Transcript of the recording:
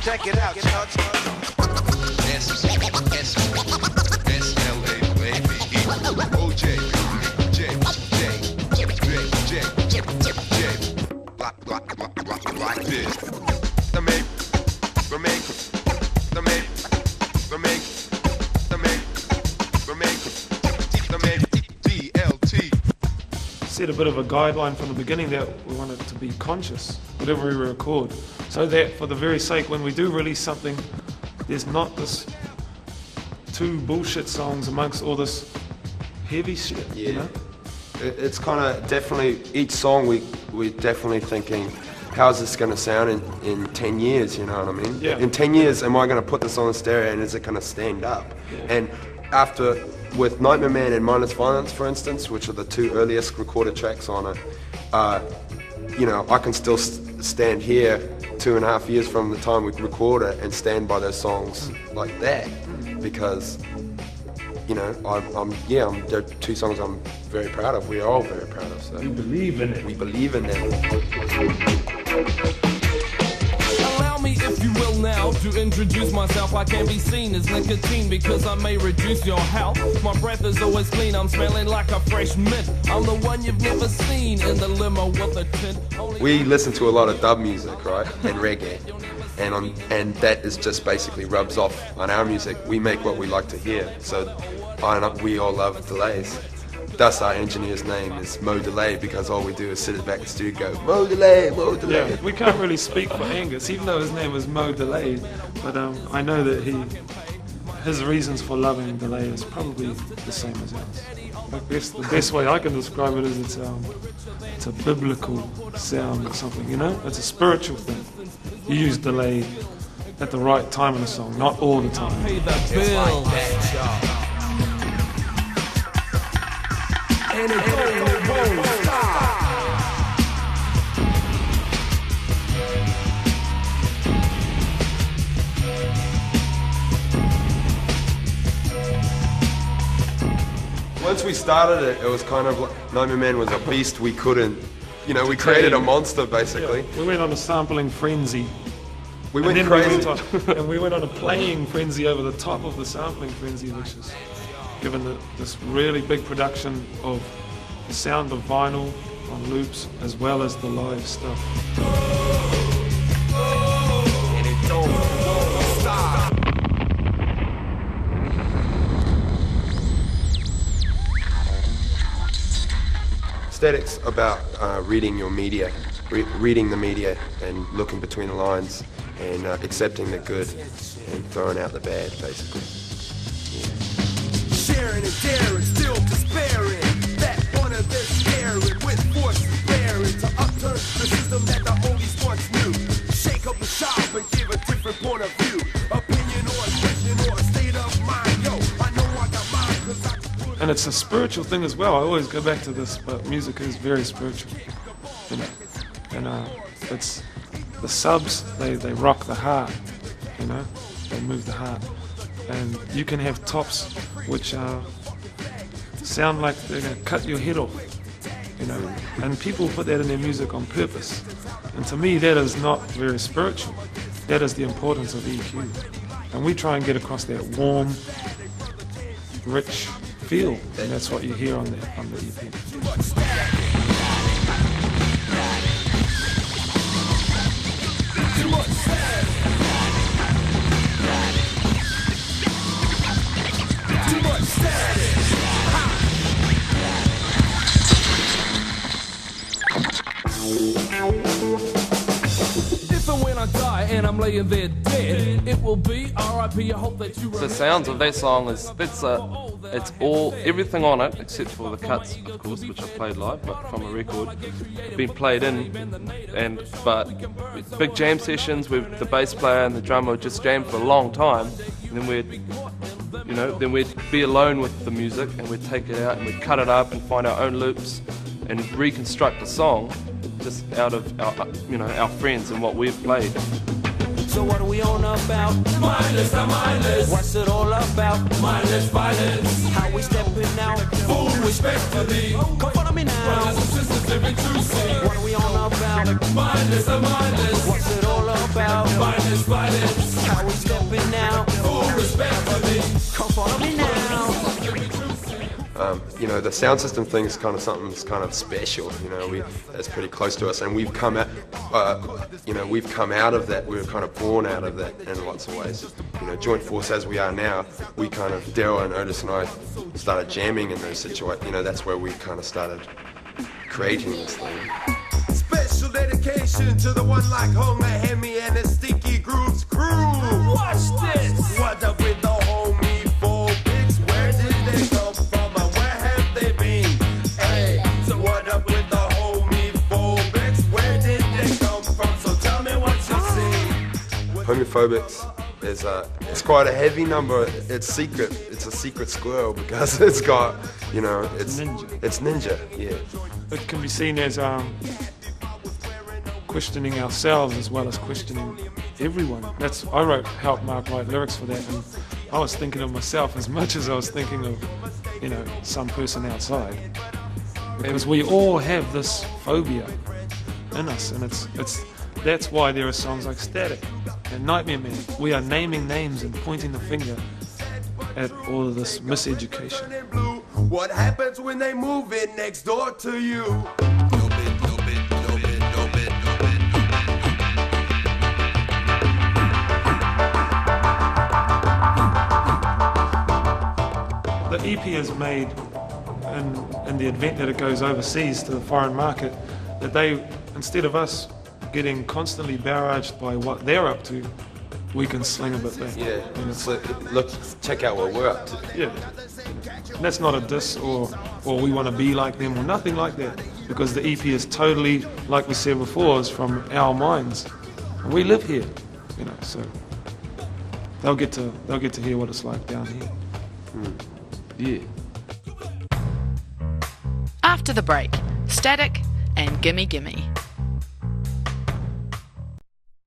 Check it out, Chuck. Set a bit of a guideline from the beginning that we want it to be conscious, whatever we record, so that for the very sake when we do release something, there's not this two bullshit songs amongst all this heavy shit. Yeah. You know? It's kind of definitely, each song we're definitely thinking, how's this going to sound in 10 years, you know what I mean? Yeah. In 10 years, am I going to put this on the stereo and is it going to stand up? Yeah. And after, with Nightmare Man and Mindless Violence, for instance, which are the two earliest recorded tracks on it, you know, I can still stand here 2.5 years from the time we record it and stand by those songs like that, because, you know, they're two songs I'm very proud of. We are all very proud of. So We believe in it. we believe in them. Allow me, if you will now, to introduce myself. I can be seen as nicotine because I may reduce your health. My breath is always clean, I'm smelling like a fresh mint. I'm the one you've never seen in the limo with a tint. We listen to a lot of dub music, right, and reggae, and that is just basically rubs off on our music. We make what we like to hear, so we all love delays. Thus our engineer's name is Mo Delay, because all we do is sit at the back of the studio and go, Mo Delay, Mo Delay. Yeah, we can't really speak for Angus, even though his name was Mo Delay, but I know that his reasons for loving Delay is probably the same as ours. I guess the best way I can describe it is it's a biblical sound or something, you know? It's a spiritual thing. You use Delay at the right time in a song, not all the time. Pay the bill. And it won't stop. Once we started it, it was kind of like, Nightmare Man was a beast we couldn't, you know, we created a monster basically. We went on a sampling frenzy. We went And crazy. we went on a playing frenzy over the top of the sampling frenzy, which has given this really big production of the sound of vinyl on loops as well as the live stuff. And it don't stop. Aesthetics about reading your media, reading the media and looking between the lines and accepting the good and throwing out the bad, basically. Sharing and daring, still despairing. That one of them staring with force bearing to upturn the system that the oldies once knew. Shake up the shop and give a different point of view. Opinion or vision or state of mind. Yo, I know I got mine because I. And it's a spiritual thing as well. I always go back to this, but music is very spiritual. You know? And it's the subs, they rock the heart, you know? They move the heart. And you can have tops which sound like they're going to cut your head off, you know, and people put that in their music on purpose. And to me, that is not very spiritual. That is the importance of EQ. And we try and get across that warm, rich feel, and that's what you hear on the EP. If and when I die and I'm laying there dead, it will be R.I.P. I hope that you The sounds of that song it's all, everything on it except for the cuts, of course, which I played live, but from a record, been played in, but big jam sessions with the bass player and the drummer would just jam for a long time, and then we'd be alone with the music and we'd take it out and we'd cut it up and find our own loops and reconstruct the song just out of our friends and what we've played. So what are we on about? Mindless, I'm mindless. What's it all about? Mindless violence. How we stepping out? Full respectfully. Come follow me now. Brothers and sisters living true. What are we on about? Mindless, I'm mindless. What's it all about? about? How we stepping out? Full respect for me. Come follow me now. You know, the sound system thing is kind of something that's kind of special. You know, it's pretty close to us, and we've come out. You know, we've come out of that. We were kind of born out of that in lots of ways. You know, joint force as we are now, we kind of Daryl and Otis and I started jamming in those situations. You know, that's where we kind of started creating this thing. Special dedication to the one like Homer, Hemi, and the Sticky Grooves crew. Watch this. What up with the homie phobics? Where did they come from and where have they been? Hey, so what up with the homie phobics? Where did they come from? So tell me what you see. Homophobics is it's quite a heavy number. It's secret. It's a secret squirrel because it's got, you know, it's Ninja. It's ninja. Yeah. It can be seen as questioning ourselves as well as questioning everyone. I helped Mark write lyrics for that, and I was thinking of myself as much as I was thinking of, you know, some person outside. Because we all have this phobia in us, and that's why there are songs like Static and Nightmare Man. We are naming names and pointing the finger at all of this miseducation. What happens when they move in next door to you? The EP is made in the event that it goes overseas to the foreign market, that they, instead of us getting constantly barraged by what they're up to, we can sling a bit back. Yeah. And So, look, check out what we're up to. yeah. And that's not a diss or we want to be like them or nothing like that, because the EP is totally, like we said before, is from our minds. And we live here, you know, so they'll get to hear what it's like down here. Yeah. After the break, Static and Gimme Gimme.